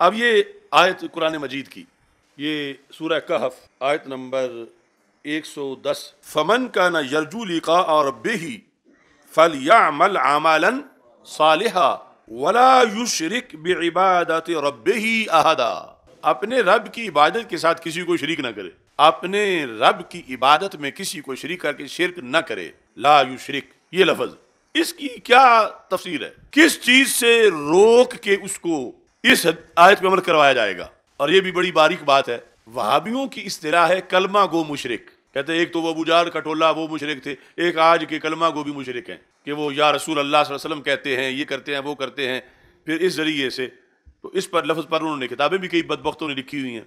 اب یہ آیت قرآن مجید کی، یہ سورہ کہف آیت نمبر 110، فمن کان یرجو لقاء ربہ فلیعمل عملا صالحا ولا یشرک بعبادت ربہ احدا۔ اپنے رب کی عبادت کے ساتھ کسی کو شریک نہ کرے، اپنے رب کی عبادت میں کسی کو شریک کر کے شرک نہ کرے۔ لا یشرک، یہ لفظ اس کی کیا تفسیر ہے؟ کس چیز سے روک کے اس کو اس آیت پہ عمل کروایا جائے گا؟ اور یہ بھی بڑی باریک بات ہے، وہابیوں کی اصطلاح ہے کلمہ گو مشرک۔ کہتے ہیں ایک تو وہ ابو جہل کا ٹولہ وہ مشرک تھے، ایک آج کے کلمہ گو بھی مشرک ہیں کہ وہ یا رسول اللہ صلی اللہ علیہ وسلم کہتے ہیں، یہ کرتے ہیں وہ کرتے ہیں۔ پھر اس ذریعے سے تو اس پر لفظ پر انہوں نے کتابیں بھی کئی بدبختوں نے لکھی ہوئی ہیں۔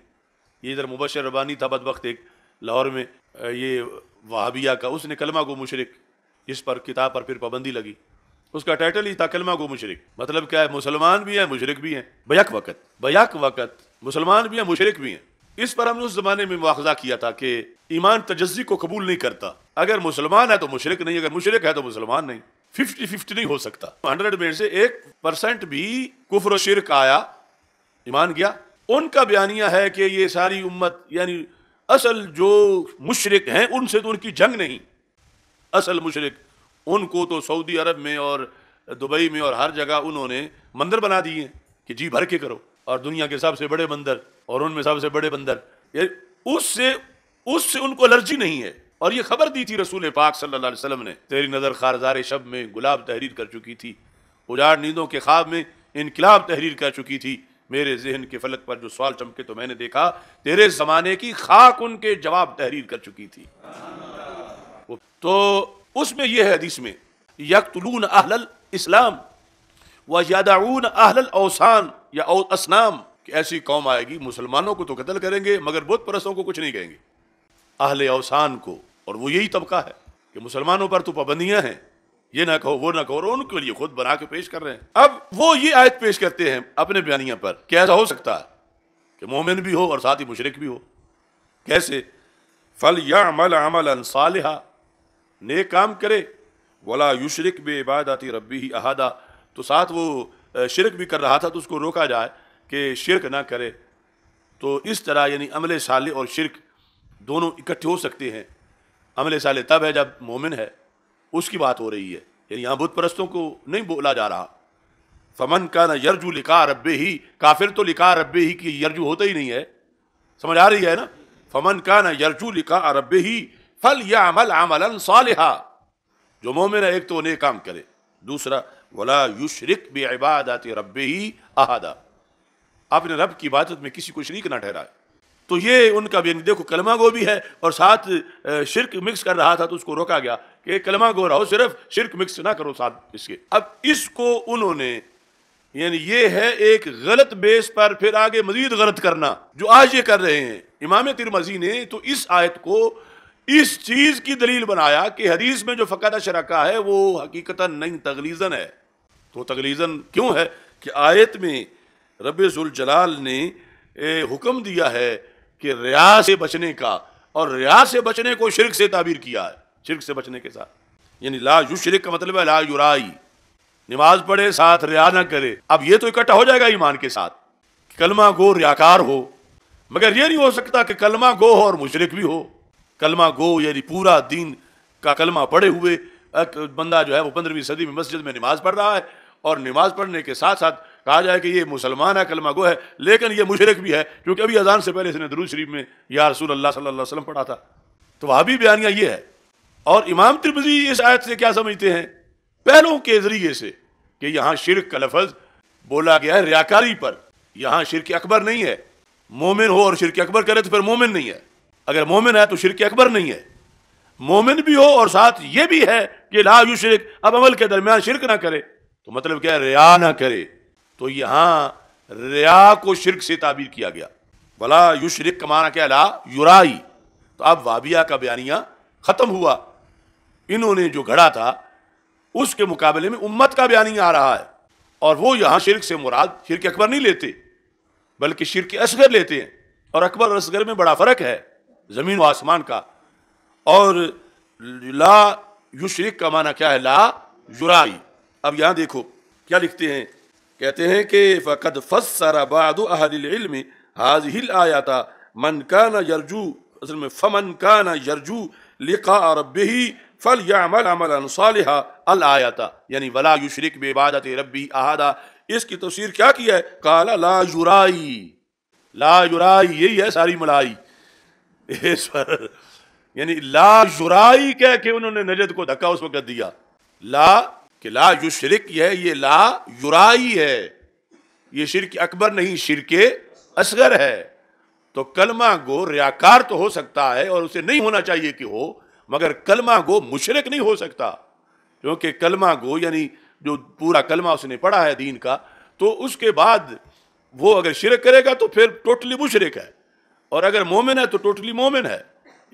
یہ ادھر مبشر ربانی تھا بدبخت ایک لاہور میں، یہ وہابیہ کا، اس نے کلمہ گو مشرک، اس پر کتاب پر پھر پابندی لگی۔ اس کا ٹائٹل ہی تھا کلمہ گو مشرک، مطلب کیا ہے؟ مسلمان بھی ہیں مشرک بھی ہیں بیک وقت مسلمان بھی ہیں مشرک بھی ہیں۔ اس پر ہم نے اس زمانے میں مواخذہ کیا تھا کہ ایمان تجزی کو قبول نہیں کرتا، اگر مسلمان ہے تو مشرک نہیں، اگر مشرک ہے تو مسلمان نہیں، 50-50 نہیں ہو سکتا۔ 100 میں سے 1% بھی کفر و شرک آیا، ایمان گیا۔ ان کا بیانیہ ہے کہ یہ ساری امت، یعنی اصل جو مشرک ہیں ان سے تو ان کی جنگ نہیں، اصل مشرک ان کو تو سعودی عرب میں اور دبئی میں اور ہر جگہ انہوں نے مندر بنا دیے ہیں کہ جی بھر کے کرو، اور دنیا کے سب سے بڑے بندر اور ان میں سب سے بڑے بندر، اس سے ان کو الرجی نہیں ہے۔ اور یہ خبر دی تھی رسول پاک صلی اللہ علیہ وسلم نے، تیری نظر خارزار شب میں گلاب تحریر کر چکی تھی، اجاڑ نیندوں کے خواب میں انقلاب تحریر کر چکی تھی، میرے ذہن کے فلک پر جو سوال چمکے تو میں نے دیکھا، تیرے زمانے کی خاک ان کے جواب تحریر کر چکی تھی۔ تو اس میں یہ ہے حدیث میں یقتلون اہل الاسلام ویدعون اہل الاوثان یا اصنام، کہ ایسی قوم آئے گی مسلمانوں کو تو قتل کریں گے مگر بت پرستوں کو کچھ نہیں کہیں گے، اہل اوثان کو۔ اور وہ یہی طبقہ ہے کہ مسلمانوں پر تو پابندیاں ہیں، یہ نہ کہو وہ نہ کہو، اور ان کے لیے خود بنا کے پیش کر رہے ہیں۔ اب وہ یہ آیت پیش کرتے ہیں اپنے بیانیہ پر کہ ایسا ہو سکتا ہے کہ مومن بھی ہو اور ساتھ ہی مشرک بھی ہو۔ کیسے؟ فَلْيَعْمَلْ عَمَلًا صَالِحًا، نیک کام کرے، وَلَا يُشْرِكْ بِعِبَادَةِ رَبِّهِ أَحَدًا، تو ساتھ وہ شرک بھی کر رہا تھا تو اس کو روکا جائے کہ شرک نہ کرے۔ تو اس طرح یعنی عمل صالح اور شرک دونوں اکٹھے ہو سکتے ہیں۔ عمل صالح تب ہے جب مومن ہے، اس کی بات ہو رہی ہے، یعنی یہاں بت پرستوں کو نہیں بولا جا رہا۔ فمن کان یرجو لقاء ربہ، کافر تو لقاء ربہ کی یرجو ہوتا ہی نہیں ہے، سمجھ آ رہی ہے نا؟ فمن کان یرجو لقاء ربہ فلیعمل عملا صالحا، جو مومن ہے ایک تو نیک کام کرے، دوسرا ولا یشرک بعبادت ربہ احدا، اپنے رب کی عبادت میں کسی کو شریک نہ ٹھہرائے۔ تو یہ ان کا بھی، دیکھو کلمہ گو بھی ہے اور ساتھ شرک مکس کر رہا تھا تو اس کو روکا گیا کہ کلمہ گو رہو، صرف شرک مکس نہ کرو ساتھ اس کے۔ اب اس کو انہوں نے، یعنی یہ ہے ایک غلط بیس پر پھر آگے مزید غلط کرنا جو آج یہ کر رہے ہیں۔ امام ترمذی نے تو اس آیت کو اس چیز کی دلیل بنایا کہ حدیث میں جو فقط شرکا ہے وہ حقیقتاً نہیں، تغلیظاً ہے۔ تو تغلیظاً کیوں ہے؟ کہ آیت میں رب ذوالجلال نے حکم دیا ہے کہ ریا سے بچنے کا، اور ریا سے بچنے کو شرک سے تعبیر کیا ہے، شرک سے بچنے کے ساتھ، یعنی لا یشرک کا مطلب ہے لا یرائی، نماز پڑھے ساتھ ریا نہ کرے۔ اب یہ تو اکٹھا ہو جائے گا ایمان کے ساتھ، کلمہ گو ریاکار ہو، مگر یہ نہیں ہو سکتا کہ کلمہ گو ہو اور مشرک بھی ہو۔ کلمہ گو یعنی پورا دین کا کلمہ پڑھے ہوئے بندہ جو ہے وہ 15ویں صدی میں مسجد میں نماز پڑھ رہا ہے، اور نماز پڑھنے کے ساتھ ساتھ کہا جائے کہ یہ مسلمان ہے، کلمہ گو ہے، لیکن یہ مشرک بھی ہے کیونکہ ابھی اذان سے پہلے اس نے درود شریف میں یا رسول اللہ صلی اللہ علیہ وسلم پڑھا تھا۔ تو وہابی بیانیہ یہ ہے۔ اور امام ترمذی اس آیت سے کیا سمجھتے ہیں؟ پہلوں کے ذریعے سے کہ یہاں شرک کا لفظ بولا گیا ہے ریاکاری پر، یہاں شرک اکبر نہیں ہے۔ مومن ہو اور شرک اکبر کرے تو پھر مومن نہیں ہے، اگر مومن ہے تو شرک اکبر نہیں ہے، مومن بھی ہو اور ساتھ یہ بھی ہے کہ لا یشرک، اب عمل کے درمیان شرک نہ کرے، تو مطلب کیا ہے؟ ریا نہ کرے۔ تو یہاں ریا کو شرک سے تعبیر کیا گیا، ولا یشرک کا معنی کیا؟ لا یرائی۔ تو اب وابیہ کا بیانیہ ختم ہوا، انہوں نے جو گھڑا تھا اس کے مقابلے میں امت کا بیانیہ آ رہا ہے، اور وہ یہاں شرک سے مراد شرک اکبر نہیں لیتے بلکہ شرک اصغر لیتے ہیں، اور اکبر اور اصغر میں بڑا فرق ہے زمین و آسمان کا۔ اور لا یشرک کا معنی کیا ہے؟ لا یرائی۔ اب یہاں دیکھو کیا لکھتے ہیں کہتے ہیں کہ فقد فسر بعض اہل العلم هذه الآیات من کان یرجو، اصل میں فمن کان یرجو لقاء ربہ فلیعمل عملا صالحا الآیات، یعنی ولا یشرک بعبادت ربہ احدا. اس کی تفسیر کیا ہے؟ قال لا یرائی، لا یرائی یہی ہے ساری ملائی اس پر، یعنی لا یرائی کہہ کے انہوں نے نجد کو دھکا اس وقت دیا. لا کہ لا یشرک یہ لا یرائی ہے، یہ شرک اکبر نہیں، شرک اصغر ہے. تو کلمہ گو ریاکار تو ہو سکتا ہے اور اسے نہیں ہونا چاہیے کہ ہو، مگر کلمہ گو مشرک نہیں ہو سکتا، کیونکہ کلمہ گو یعنی جو پورا کلمہ اس نے پڑھا ہے دین کا، تو اس کے بعد وہ اگر شرک کرے گا تو پھر ٹوٹلی مشرک ہے، اور اگر مومن ہے تو ٹوٹلی مومن ہے.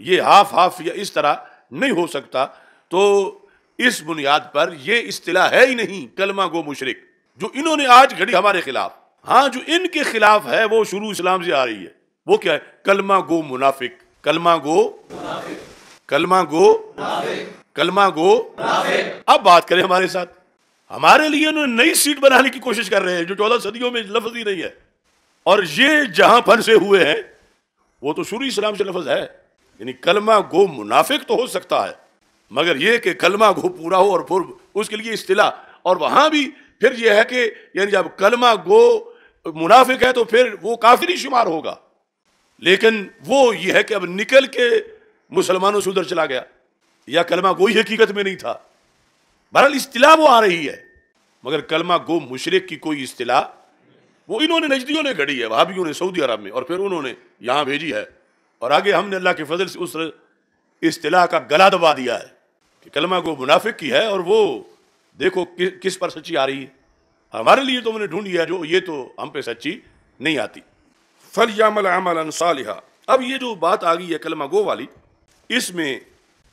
یہ ہاف ہاف یا اس طرح نہیں ہو سکتا. تو اس بنیاد پر یہ اصطلاح ہے ہی نہیں کلمہ گو مشرک جو انہوں نے آج گھڑی ہمارے خلاف. ہاں جو ان کے خلاف ہے وہ شروع اسلام سے آ رہی ہے، وہ کیا ہے؟ کلمہ گو منافق، کلمہ گو منافق، کلمہ گو منافق، کلمہ گو منافق. اب بات کریں ہمارے ساتھ، ہمارے لیے انہوں نے نئی سیٹ بنانے کی کوشش کر رہے ہیں جو 14 صدیوں میں لفظ ہی نہیں ہے، اور یہ جہاں پھنسے ہوئے ہیں وہ تو شروع اسلام سے لفظ ہے. یعنی کلمہ گو منافق تو ہو سکتا ہے، مگر یہ کہ کلمہ گو پورا ہو اور پھر اس کے لیے اصطلاح. اور وہاں بھی پھر یہ ہے کہ یعنی جب کلمہ گو منافق ہے تو پھر وہ کافر ہی شمار ہوگا، لیکن وہ یہ ہے کہ اب نکل کے مسلمانوں سے ادھر چلا گیا، یا کلمہ گوئی حقیقت میں نہیں تھا. بہرحال اصطلاح وہ آ رہی ہے، مگر کلمہ گو مشرک کی کوئی اصطلاح وہ انہوں نے نجدیوں نے گھڑی ہے، وہابیوں نے سعودی عرب میں، اور پھر انہوں نے یہاں بھیجی ہے، اور آگے ہم نے اللہ کے فضل سے اس اصطلاح کا گلا دبا دیا ہے کہ کلمہ گو منافق کی ہے، اور وہ دیکھو کس پر سچی آ رہی ہے. ہمارے لیے تو ہم نے ڈھونڈی ہے جو یہ تو ہم پہ سچی نہیں آتی. فَلْيَعْمَلْ عَمَلًا صَالِحًا. اب یہ جو بات آ گئی ہے کلمہ گو والی، اس میں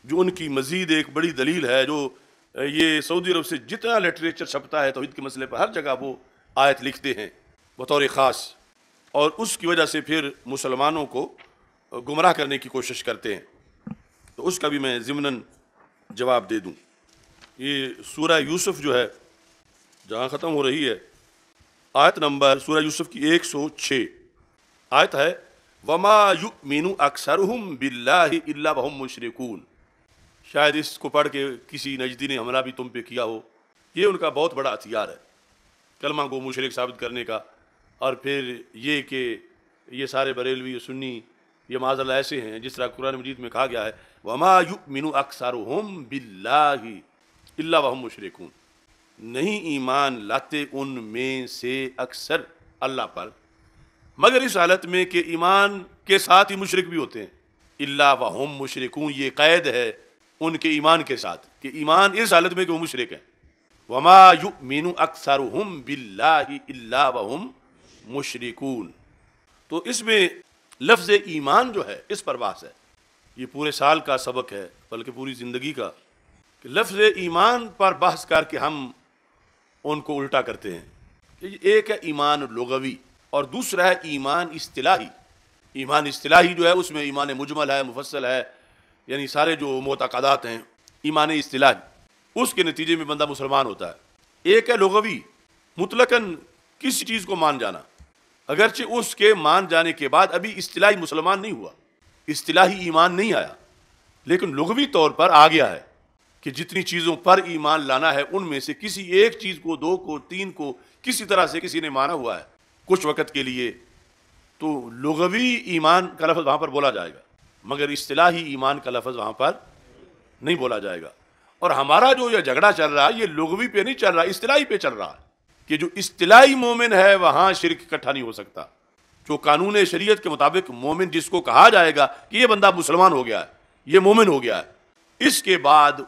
جو ان کی مزید ایک بڑی دلیل ہے، جو یہ سعودی عرب سے جتنا لٹریچر چھپتا ہے توحید کے مسئلے پر ہر جگہ وہ آیت لکھتے ہیں بطور خاص، اور اس کی وجہ سے پھر مسلمانوں کو گمراہ کرنے کی کوشش کرتے ہیں. تو اس کا بھی میں ضمناً جواب دے دوں. یہ سورہ یوسف جو ہے جہاں ختم ہو رہی ہے، آیت نمبر سورہ یوسف کی 106 آیت ہے وَمَا يُؤْمِنُ أَكْثَرُهُمْ بِاللَّهِ إِلَّا وَهُمْ مُشْرِكُونَ. شاید اس کو پڑھ کے کسی نجدی نے حملہ بھی تم پہ کیا ہو. یہ ان کا بہت بڑا ہتھیار ہے کلمہ کو مشرک ثابت کرنے کا. اور پھر یہ کہ یہ سارے بریلوی سنی یہ معاذ اللہ ایسے ہیں جس طرح قرآن مجید میں کہا گیا ہے وَمَا يُؤْمِنُ أَكْثَرُهُمْ بِاللَّهِ إِلَّا وَهُمْ مُشْرِكُونَ. نہیں ایمان لاتے ان میں سے اکثر اللہ پر، مگر اس حالت میں کہ ایمان کے ساتھ ہی مشرک بھی ہوتے ہیں. الا وہم مشرکون، یہ قید ہے ان کے ایمان کے ساتھ کہ ایمان اس حالت میں کہ وہ مشرک ہیں. وما یؤمن اکثرهم باللہ الا وہم مشرکون. تو اس میں لفظ ایمان جو ہے اس پر بحث ہے. یہ پورے سال کا سبق ہے بلکہ پوری زندگی کا، کہ لفظ ایمان پر بحث کر کے ہم ان کو الٹا کرتے ہیں. ایک ہے ایمان لغوی اور دوسرا ہے ایمان اصطلاحی. ایمان اصطلاحی جو ہے اس میں ایمان مجمل ہے، مفصل ہے، یعنی سارے جو معتقدات ہیں ایمان اصطلاحی، اس کے نتیجے میں بندہ مسلمان ہوتا ہے. ایک ہے لغوی، مطلقاً کسی چیز کو مان جانا، اگرچہ اس کے مان جانے کے بعد ابھی اصطلاحی مسلمان نہیں ہوا، اصطلاحی ایمان نہیں آیا، لیکن لغوی طور پر آ گیا ہے کہ جتنی چیزوں پر ایمان لانا ہے ان میں سے کسی ایک چیز کو، دو کو، تین کو کسی طرح سے کسی نے مانا ہوا ہے کچھ وقت کے لیے، تو لغوی ایمان کا لفظ وہاں پر بولا جائے گا، مگر اصطلاحی ایمان کا لفظ وہاں پر نہیں بولا جائے گا. اور ہمارا جو یہ جھگڑا چل رہا ہے یہ لغوی پہ نہیں چل رہا، اصطلاحی پہ چل رہا ہے کہ جو اصطلاحی مومن ہے وہاں شرک اکٹھا نہیں ہو سکتا. جو قانون شریعت کے مطابق مومن جس کو کہا جائے گا کہ یہ بندہ مسلمان ہو گیا ہے، یہ مومن ہو گیا ہے، اس کے بعد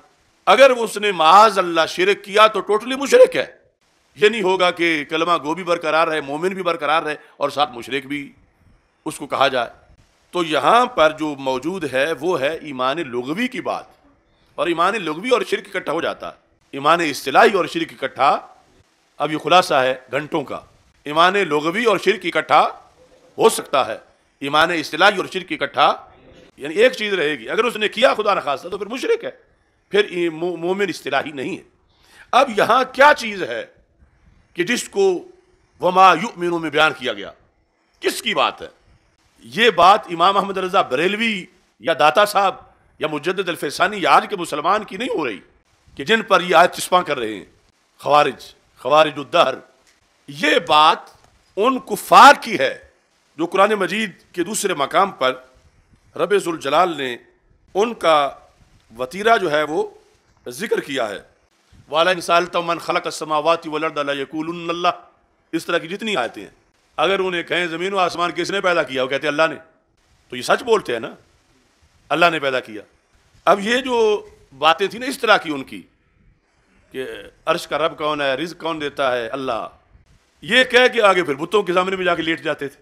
اگر اس نے معاذ اللہ شرک کیا تو ٹوٹلی مشرک ہے. یہ نہیں ہوگا کہ کلمہ گو بھی برقرار رہے، مومن بھی برقرار رہے اور ساتھ مشرک بھی اس کو کہا جائے. تو یہاں پر جو موجود ہے وہ ہے ایمان لغوی کی بات، اور ایمان لغوی اور شرک اکٹھا ہو جاتا ہے. ایمان اصطلاحی اور شرک اکٹھا، اب یہ خلاصہ ہے گھنٹوں کا، ایمان لغوی اور شرک اکٹھا ہو سکتا ہے، ایمان اصطلاحی اور شرک اکٹھا یعنی ایک چیز رہے گی. اگر اس نے کیا خدا نخواستہ تو پھر مشرک ہے، پھر مومن اصطلاحی نہیں ہے. اب یہاں کیا چیز ہے کہ جس کو وما یؤمنون میں بیان کیا گیا، کس کی بات ہے؟ یہ بات امام احمد رضا بریلوی یا داتا صاحب یا مجدد الفیسانی یا آج کے مسلمان کی نہیں ہو رہی کہ جن پر یہ آیت چسپاں کر رہے ہیں خوارج الدہر۔ یہ بات ان کفار کی ہے جو قرآن مجید کے دوسرے مقام پر رب ذوالجلال نے ان کا وتیرہ جو ہے وہ ذکر کیا ہے۔ وَلَئِنْ سَأَلْتَهُم مَّنْ خَلَقَ السَّمَاوَاتِ وَالْأَرْضَ لَيَقُولُنَّ اللَّهُ، اس طرح کی جتنی آیتیں ہیں، اگر انہیں کہیں زمین و آسمان کس نے پیدا کیا، وہ کہتے ہیں اللہ نے، تو یہ سچ بولتے ہیں نا، اللہ نے پیدا کیا۔ اب یہ جو باتیں تھیں نا اس طرح کی ان کی کہ عرش کا رب کون ہے، رزق کون دیتا ہے، اللہ، یہ کہہ کے آگے پھر بتوں کے سامنے میں جا کے لیٹ جاتے تھے۔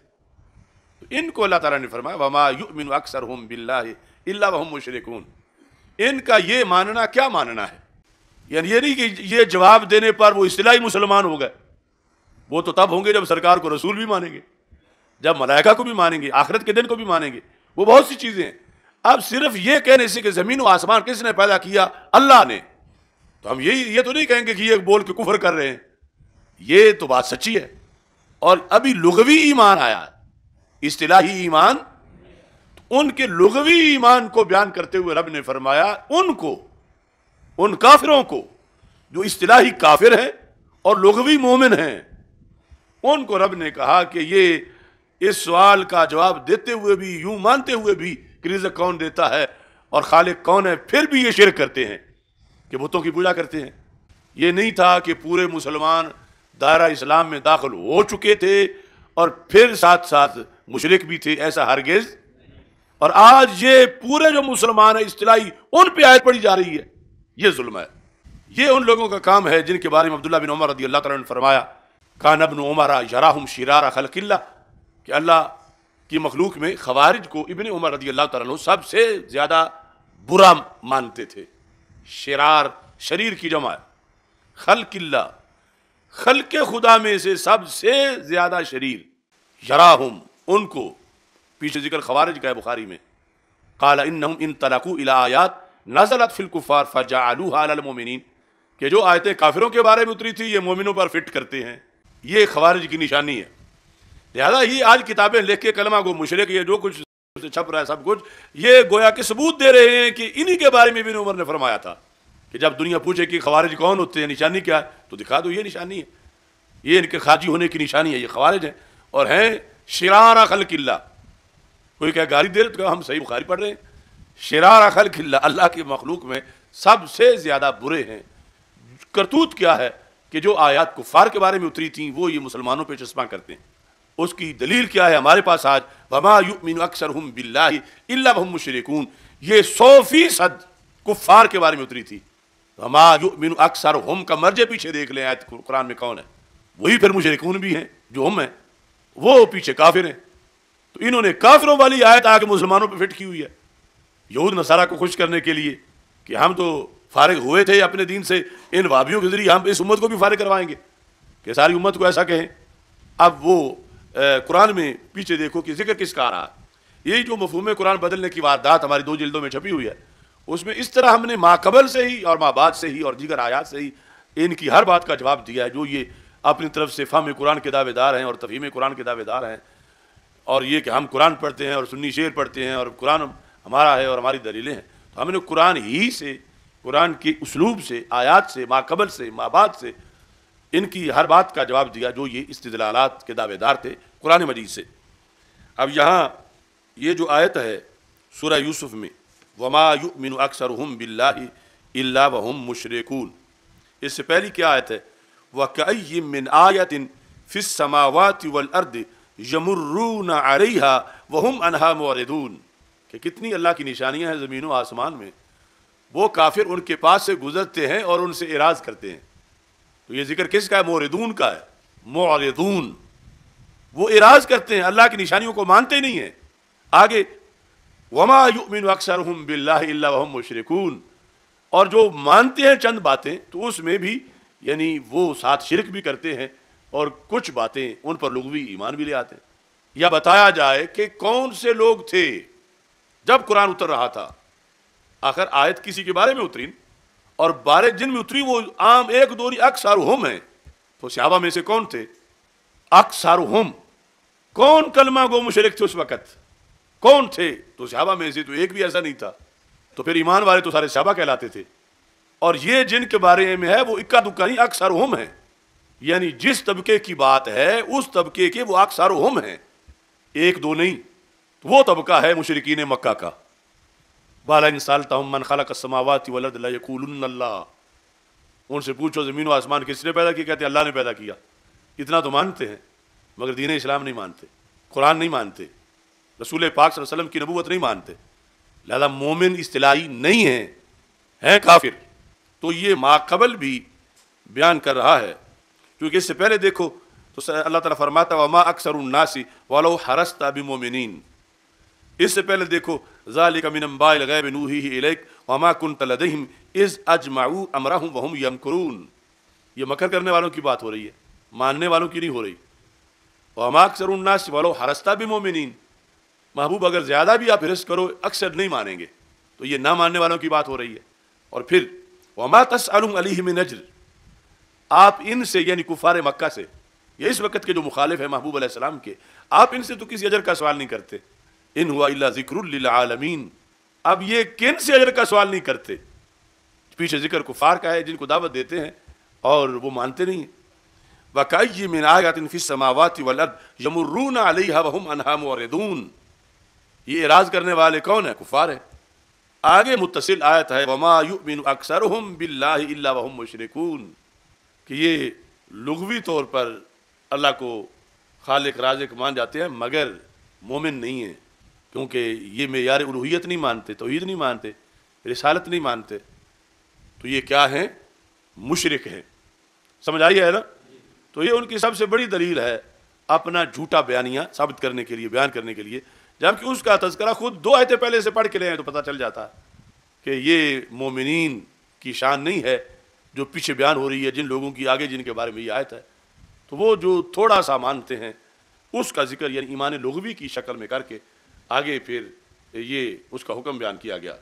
تو ان کو اللہ تعالیٰ نے فرمایا وَمَا يُؤْمِنُ أَكْثَرُهُم بِاللَّهِ إِلَّا وَهُم مُشْرِكُونَ۔ ان کا یہ ماننا کیا ماننا ہے؟ یعنی یہ نہیں کہ یہ جواب دینے پر وہ اصطلاحی مسلمان ہو گئے، وہ تو تب ہوں گے جب سرکار کو رسول بھی مانیں گے، جب ملائکہ کو بھی مانیں گے، آخرت کے دن کو بھی مانیں گے، وہ بہت سی چیزیں ہیں۔ اب صرف یہ کہنے سے کہ زمین و آسمان کس نے پیدا کیا، اللہ نے، تو ہم یہ تو نہیں کہیں گے کہ یہ بول کے کفر کر رہے ہیں، یہ تو بات سچی ہے۔ اور ابھی لغوی ایمان آیا ہے، اصطلاحی ایمان، ان کے لغوی ایمان کو بیان کرتے ہوئے رب نے فرمایا ان کافروں کو جو اصطلاحی کافر ہیں اور لغوی مومن ہیں، ان کو رب نے کہا کہ یہ اس سوال کا جواب دیتے ہوئے بھی، یوں مانتے ہوئے بھی کہ رزق کون دیتا ہے اور خالق کون ہے، پھر بھی یہ شرک کرتے ہیں کہ بتوں کی پوجا کرتے ہیں۔ یہ نہیں تھا کہ پورے مسلمان دائرہ اسلام میں داخل ہو چکے تھے اور پھر ساتھ ساتھ مشرک بھی تھے، ایسا ہرگز۔ اور آج یہ پورے جو مسلمان ہیں اصطلاحی ان پہ آیت پڑھی جا رہی ہے، یہ ظلم ہے۔ یہ ان لوگوں کا کام ہے جن کے بارے میں عبداللہ بن عمر رضی اللہ تعالیٰ نے فرمایا کان ابن عمر یراہم شرار خلق اللہ، کہ اللہ کی مخلوق میں خوارج کو ابن عمر رضی اللہ تعالیٰ عنہ سب سے زیادہ برا مانتے تھے۔ شرار شریر کی جمع ہے، خلق اللہ خلق خدا میں سے سب سے زیادہ شریر، یراہم ان کو، پیچھے ذکر خوارج کا ہے بخاری میں، قال انہم انطلقوا الی آیات نزلت فی الکفار فجعلوها علی المؤمنین، کہ جو آیتیں کافروں کے بارے میں اتری تھی یہ مومنوں پر فٹ کرتے ہیں، یہ خوارج کی نشانی ہے۔ لہذا یہ آج کتابیں لکھ کے کلمہ کو مشرک، یہ جو کچھ چھپ رہا ہے سب کچھ، یہ گویا کہ ثبوت دے رہے ہیں کہ انہی کے بارے میں ابن عمر نے فرمایا تھا کہ جب دنیا پوچھے کہ خوارج کون ہوتے ہیں، نشانی کیا ہے، تو دکھا دو یہ نشانی ہے، یہ ان کے خارجی ہونے کی نشانی ہے، یہ خوارج ہیں اور ہیں شرار خلق اللہ۔ کوئی کہ گالی دے رہے تو ہم صحیح بخاری پڑھ رہے ہیں، شرار خلق اللہ، اللہ کی مخلوق میں سب سے زیادہ برے ہیں۔ کرتوت کیا ہے کہ جو آیات کفار کے بارے میں اتری تھیں وہ یہ مسلمانوں پہ چسپاں کرتے ہیں۔ اس کی دلیل کیا ہے ہمارے پاس آج، وما یؤمن اکثرهم باللہ الا وهم مشرکون، یہ 100% کفار کے بارے میں اتری تھی۔ وما یؤمن اکثرهم کا مرجع پیچھے دیکھ لیں آیت قرآن میں کون ہے، وہی پھر مشرکون بھی ہیں جو ہم ہیں، وہ پیچھے کافر ہیں۔ تو انہوں نے کافروں والی آیت آ کے مسلمانوں پہ فٹ کی ہوئی ہے، یہود نصارہ کو خوش کرنے کے لیے کہ ہم تو فارغ ہوئے تھے اپنے دین سے، ان وابیوں کے ذریعے ہم اس امت کو بھی فارغ کروائیں گے کہ ساری امت کو ایسا کہیں۔ اب وہ قرآن میں پیچھے دیکھو کہ ذکر کس کا آ رہا ہے، یہی جو مفہوم قرآن بدلنے کی واردات ہماری 2 جلدوں میں چھپی ہوئی ہے، اس میں اس طرح ہم نے ما قبل سے ہی اور ما بعد سے ہی اور دیگر آیات سے ہی ان کی ہر بات کا جواب دیا ہے جو یہ اپنی طرف سے فہم قرآن کے دعوے دار ہیں اور تفہیم قرآن کے دعوے دار ہیں، اور یہ کہ ہم قرآن پڑھتے ہیں اور سنی شعر پڑھتے ہیں اور قرآن ہمارا ہے اور ہماری دلیلیں ہیں۔ تو ہم نے قرآن ہی سے، قرآن کے اسلوب سے، آیات سے، ما قبل سے، ما بعد سے ان کی ہر بات کا جواب دیا جو یہ استدلالات کے دعوے دار تھے قرآن مجید سے۔ اب یہاں یہ جو آیت ہے سورہ یوسف میں، وما یؤمن اکثرهم باللہ الا وهم مشرکون، اس سے پہلی کیا آیت ہے، وَكَأَيٍّ مِّنْ آیَةٍ فِي السَّمَاوَاتِ وَالْأَرْضِ یمرون علیہا وہم عنہا معرضون، کہ کتنی اللہ کی نشانیاں ہیں زمین و آسمان میں، وہ کافر ان کے پاس سے گزرتے ہیں اور ان سے اعراض کرتے ہیں۔ تو یہ ذکر کس کا ہے؟ معرضون کا ہے، معرضون، وہ اعراض کرتے ہیں، اللہ کی نشانیوں کو مانتے نہیں ہیں۔ آگے وما یؤمن اکثرهم باللہ الا وهم مشرکون، اور جو مانتے ہیں چند باتیں تو اس میں بھی یعنی وہ ساتھ شرک بھی کرتے ہیں اور کچھ باتیں ان پر لغوی ایمان بھی لے آتے ہیں۔ یا بتایا جائے کہ کون سے لوگ تھے جب قرآن اتر رہا تھا، آخر آیت کسی کے بارے میں اتری اور بارے جن میں اتری وہ عام ایک دوری اکثر ہم ہیں، تو صحابہ میں سے کون تھے؟ اکثرہم، کون کلمہ گو مشرک تھے اس وقت؟ کون تھے؟ تو صحابہ میں سے تو ایک بھی ایسا نہیں تھا. تو پھر ایمان والے تو سارے صحابہ کہلاتے تھے. اور یہ جن کے بارے میں ہے وہ اکا دکا نہیں، اکثرہم ہیں. یعنی جس طبقے کی بات ہے اس طبقے کے وہ اکثرہم ہیں، ایک دو نہیں. وہ طبقہ ہے مشرکین مکہ کا. بالا ان سالتہم من خلق السماوات والارض لیقولن اللہ. ان سے پوچھو زمین و آسمان کس نے پیدا کیا؟ کہتے ہیں اللہ نے پیدا کیا. اتنا تو مانتے ہیں مگر دین اسلام نہیں مانتے، قرآن نہیں مانتے، رسول پاک صلی اللہ علیہ وسلم کی نبوت نہیں مانتے. لہذا مومن اصطلاحی نہیں ہیں کافر. تو یہ ماقبل بھی بیان کر رہا ہے، کیونکہ اس سے پہلے دیکھو تو اللہ تعالیٰ فرماتا وما اکثر الناس ولو حرصت بمؤمنین. اس سے پہلے دیکھو ذالک من انباء الغیب نوحیہ الیک وما کنت لدیہم اذ اجمعوا امرہم وہم یمکرون. یہ مکر کرنے والوں کی بات ہو رہی ہے، ماننے والوں کی نہیں ہو رہی. وما اکثر الناس ولو حرصت بمؤمنین. محبوب اگر زیادہ بھی آپ حرص کرو اکثر نہیں مانیں گے. تو یہ نہ ماننے والوں کی بات ہو رہی ہے. اور پھر وما تسألهم علیہ من اجر، آپ ان سے یعنی کفار مکہ سے، یہ اس وقت کے جو مخالف ہیں محبوب علیہ السلام کے، آپ ان سے تو کسی اجر کا سوال نہیں کرتے. ان ہوا الا ذکر للعالمین. اب یہ کن سے اجر کا سوال نہیں کرتے؟ پیچھے ذکر کفار کا ہے جن کو دعوت دیتے ہیں اور وہ مانتے نہیں ہیں. وَكَأَيٍّ مِّنْ آیَةٍ فِي السَّمَاوَاتِ وَالْأَرْضِ يَمُرُّونَ عَلَيْهَا وَهُمْ عَنْهَا مُعْرِضُونَ. یہ اعراض کرنے والے کون ہیں؟ کفار ہیں. آگے متصل آیت ہے وَمَا يُؤْمِنُ أَكْثَرُهُمْ بِاللَّهِ إِلَّا وَهُمْ مُشْرِكُونَ، کہ یہ لغوی طور پر اللہ کو خالق رازق مان جاتے ہیں مگر مومن نہیں ہیں، کیونکہ یہ معیار الوہیت نہیں مانتے، توحید نہیں مانتے، رسالت نہیں مانتے. تو یہ کیا ہیں؟ مشرک ہیں. سمجھ آئی ہے نا؟ تو یہ ان کی سب سے بڑی دلیل ہے اپنا جھوٹا بیانیہ ثابت کرنے کے لیے، بیان کرنے کے لیے، جبکہ اس کا تذکرہ خود 2 آیتیں پہلے سے پڑھ کے لے ہیں تو پتہ چل جاتا کہ یہ مومنین کی شان نہیں ہے جو پیچھے بیان ہو رہی ہے جن لوگوں کی آگے جن کے بارے میں یہ آیت ہے. تو وہ جو تھوڑا سا مانتے ہیں اس کا ذکر یعنی ایمان لغوی کی شکل میں کر کے آگے پھر یہ اس کا حکم بیان کیا گیا.